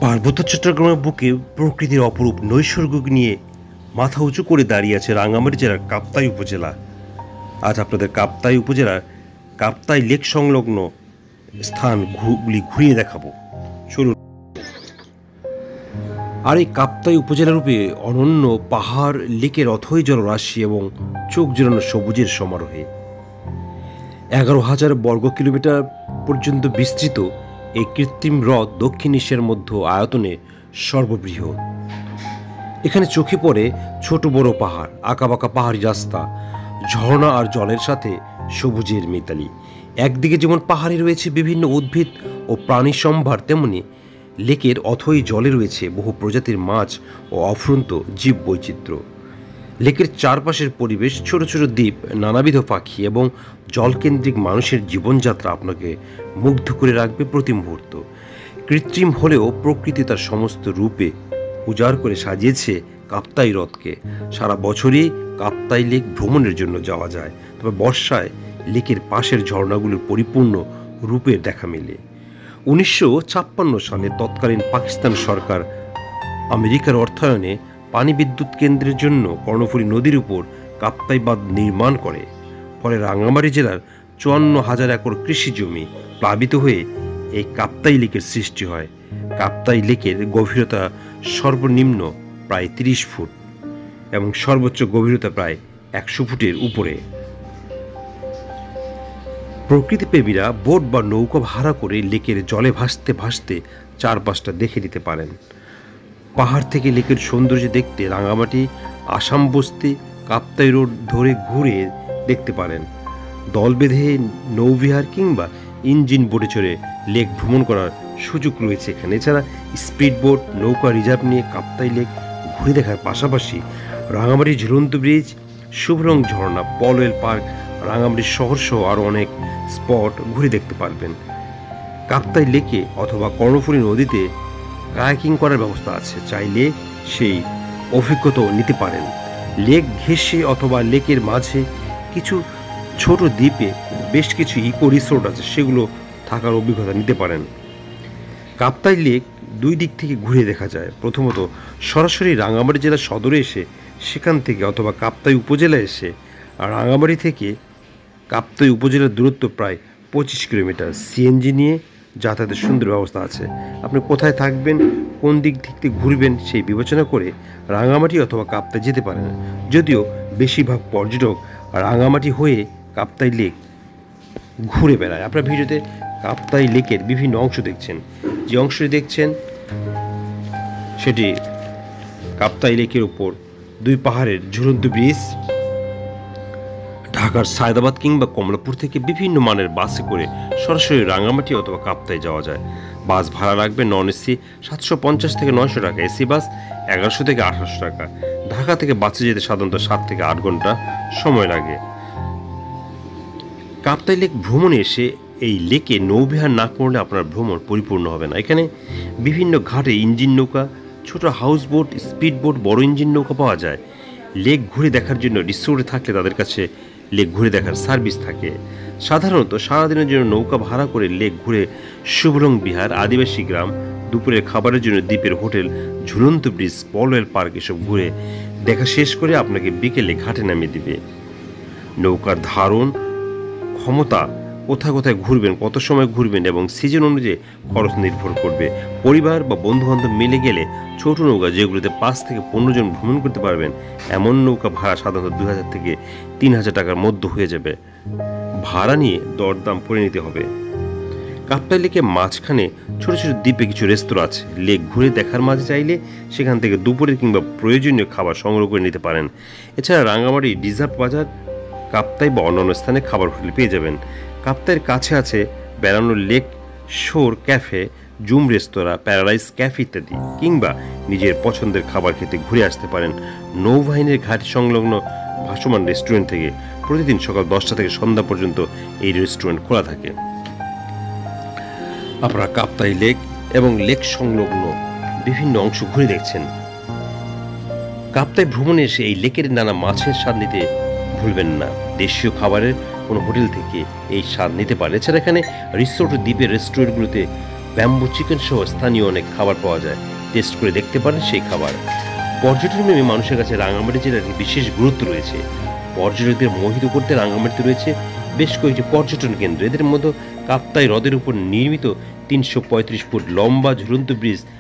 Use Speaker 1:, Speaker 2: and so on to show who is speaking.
Speaker 1: পার্বত্য চট্টগ্রামের বুকে প্রকৃতির অপরূপ নৈসর্গ নিয়ে মাথা উঁচু করে দাঁড়িয়ে আছে রাঙ্গামাটি জেলার কাপ্তাই উপজেলা। আজ আপনাদের কাপ্তাই উপজেলার কাপ্তাই লেক সংলগ্ন স্থানগুলি ঘুরিয়ে দেখাবো, চলুন। আর এই কাপ্তাই উপজেলা রূপে অনন্য পাহাড়, লেকের অথই জলরাশি এবং চোখ জোড়ানো সবুজের সমারোহে 11,000 বর্গ কিলোমিটার পর্যন্ত বিস্তৃত এই কৃত্রিম হ্রদ দক্ষিণ এশিয়ার মধ্য আয়তনে সর্ববৃহৎ। এখানে চোখে পড়ে ছোট বড় পাহাড়, আঁকাবাঁকা পাহাড়ি রাস্তা, ঝর্ণা আর জলের সাথে সবুজের মিতালি। একদিকে যেমন পাহাড়ে রয়েছে বিভিন্ন উদ্ভিদ ও প্রাণী সম্ভার, তেমনি লেকের অথই জলে রয়েছে বহু প্রজাতির মাছ ও অফুরন্ত জীব বৈচিত্র্য। লেকের চারপাশের পরিবেশ, ছোট ছোট দ্বীপ, নানাবিধ পাখি এবং জলকেন্দ্রিক মানুষের জীবনযাত্রা আপনাকে মুগ্ধ করে রাখবে প্রতি মুহূর্ত। কৃত্রিম হলেও প্রকৃতি তার সমস্ত রূপে উজাড় করে সাজিয়েছে কাপ্তাই হ্রদকে। সারা বছরই কাপ্তাই লেক ভ্রমণের জন্য যাওয়া যায়, তবে বর্ষায় লেকের পাশের ঝর্ণাগুলোর পরিপূর্ণ রূপের দেখা মেলে। 1956 সালে তৎকালীন পাকিস্তান সরকার আমেরিকার অর্থায়নে পানি বিদ্যুৎ কেন্দ্রের জন্য কর্ণফুলী নদীর উপর কাপ্তাই বাঁধ নির্মাণ করে। ফলে রাঙ্গামাটি জেলার 54,000 একর কৃষি জমি প্লাবিত হয়ে এই কাপ্তাই লেকের সৃষ্টি হয়। কাপ্তাই লেকের গভীরতা সর্বনিম্ন প্রায় 30 ফুট এবং সর্বোচ্চ গভীরতা প্রায় 100 ফুটের উপরে। প্রকৃতিপ্রেমীরা বোট বা নৌকা ভাড়া করে লেকের জলে ভাসতে ভাসতে চারপাশটা দেখে নিতে পারেন। পাহাড় থেকে লেকের সৌন্দর্য দেখতে রাঙ্গামাটি, আসাম বস্তি, কাপ্তাই রোড ধরে ঘুরে দেখতে পারেন। দল বেঁধে নৌবিহার কিংবা ইঞ্জিন বোটে চড়ে লেক ভ্রমণ করার সুযোগ রয়েছে এখানে। এছাড়া স্পিড বোট, নৌকা রিজার্ভ নিয়ে কাপ্তাই লেক ঘুরে দেখার পাশাপাশি রাঙ্গামাটি ঝুলন্ত ব্রিজ, শুভরং ঝর্ণা, পলওয়েল পার্ক, রাঙ্গামাটি শহর সহ আরও অনেক স্পট ঘুরে দেখতে পারবেন। কাপ্তাই লেকে অথবা কর্ণফুলী নদীতে কায়াকিং করার ব্যবস্থা আছে, চাইলে সেই অভিজ্ঞতাও নিতে পারেন। লেক ঘেঁষে অথবা লেকের মাঝে কিছু ছোট দ্বীপে বেশ কিছু ইকো রিসোর্ট আছে, সেগুলো থাকার অভিজ্ঞতা নিতে পারেন। কাপ্তাই লেক দুই দিক থেকে ঘুরে দেখা যায়। প্রথমত সরাসরি রাঙ্গামাটি জেলা সদরে এসে সেখান থেকে, অথবা কাপ্তাই উপজেলা এসে। আর রাঙ্গামাটি থেকে কাপ্তাই উপজেলার দূরত্ব প্রায় 25 কিলোমিটার। সিএনজি নিয়ে যাতায়াতের সুন্দর ব্যবস্থা আছে। আপনি কোথায় থাকবেন, কোন দিক থেকে ঘুরবেন সেই বিবেচনা করে রাঙ্গামাটি অথবা কাপ্তাই যেতে পারেন। যদিও বেশিরভাগ পর্যটক রাঙ্গামাটি হয়ে কাপ্তাই লেক ঘুরে বেড়ায়। আপনার ভিডিওতে কাপ্তাই লেকের বিভিন্ন অংশ দেখছেন। যে অংশটি দেখছেন সেটি কাপ্তাই লেকের উপর দুই পাহাড়ের ঝুলন্ত ব্রিজ। ঢাকার সায়দাবাদ কিংবা কমলাপুর থেকে বিভিন্ন মানের বাসে করে সরাসরি রাঙ্গামাটি অথবা কাপ্তাই যাওয়া যায়। বাস ভাড়া লাগবে নন এসি 750 থেকে 900 টাকা, এসি বাস 1100 থেকে 1800 টাকা। ঢাকা থেকে বাসে যেতে সাধারণত 7 থেকে 8 ঘন্টা সময় লাগে। কাপ্তাই লেক ভ্রমণে এসে এই লেকে নৌবিহার না করলে আপনার ভ্রমণ পরিপূর্ণ হবে না। এখানে বিভিন্ন ঘাটে ইঞ্জিন নৌকা, ছোট হাউস বোট, স্পিড বোট, বড় ইঞ্জিন নৌকা পাওয়া যায়। লেক ঘুরে দেখার জন্য রিসোর্টে থাকলে তাদের কাছে লেক ঘুরে দেখার সার্ভিস থাকে। সাধারণত সারাদিনের জন্য নৌকা ভাড়া করে লেক ঘুরে শুভরং বিহার, আদিবাসী গ্রাম, দুপুরের খাবারের জন্য দ্বীপের হোটেল, ঝুলন্ত ব্রিজ, পলওয়েল পার্ক এসব ঘুরে দেখা শেষ করে আপনাকে বিকেলে ঘাটে নামিয়ে দিবে। নৌকার ধারণ ক্ষমতা, কোথায় কোথায় ঘুরবেন, কত সময় ঘুরবেন এবং সিজন অনুযায়ী খরচ নির্ভর করবে। পরিবার বা বন্ধুবান্ধব মিলে গেলে ছোট নৌকা, যেগুলোতে 5 থেকে 15 জন ভ্রমণ করতে পারবেন, এমন নৌকা ভাড়া সাধারণত 2000 থেকে 3000 টাকার মধ্যে হয়ে যাবে। ভাড়া নিয়ে দরদাম করে নিতে হবে। কাপ্তাই লেকের মাঝখানে ছোট ছোট দ্বীপে কিছু রেস্তোরাঁ আছে। লেক ঘুরে দেখার মাঝে চাইলে সেখান থেকে দুপুরের কিংবা প্রয়োজনীয় খাবার সংগ্রহ করে নিতে পারেন। এছাড়া রাঙ্গামাটি রিজার্ভ বাজার, কাপ্তাই বা অন্যান্য স্থানে খাবার হোটেল পেয়ে যাবেন। কাপ্তাইয়ের কাছে আছে বেড়ানোর লেক শোর ক্যাফে, জুম রেস্তোরাঁ, প্যারাডাইস ক্যাফে ইত্যাদি। কিংবা নিজের পছন্দের খাবার খেতে ঘুরে আসতে পারেন নৌবাহিনীর ঘাট সংলগ্ন ভাসমান রেস্টুরেন্ট থেকে। প্রতিদিন সকাল 10টা থেকে সন্ধ্যা পর্যন্ত এই রেস্টুরেন্ট খোলা থাকে। আপনারা কাপ্তাই লেক এবং লেক সংলগ্ন বিভিন্ন অংশ ঘুরে দেখছেন। কাপ্তাই ভ্রমণে এসে এই লেকের নানা মাছের স্বাদ নিতে ভুলবেন না, দেশীয় খাবারের কোনো হোটেল থেকে এই স্বাদ নিতে পারে। এছাড়া এখানে রিসোর্ট ও দ্বীপের রেস্টুরেন্টগুলোতে ব্যাম্বু চিকেন সহ স্থানীয় অনেক খাবার পাওয়া যায়। টেস্ট করে দেখতে পারেন সেই খাবার। পর্যটন প্রেমী মানুষের কাছে রাঙামাটি জেলার একটি বিশেষ গুরুত্ব রয়েছে। পর্যটকদের মোহিত করতে রাঙামাটিতে রয়েছে বেশ কয়েকটি পর্যটন কেন্দ্র। এদের মধ্যে কাপ্তাই হ্রদের উপর নির্মিত ৩৩৫ ফুট লম্বা ঝুলন্ত ব্রিজ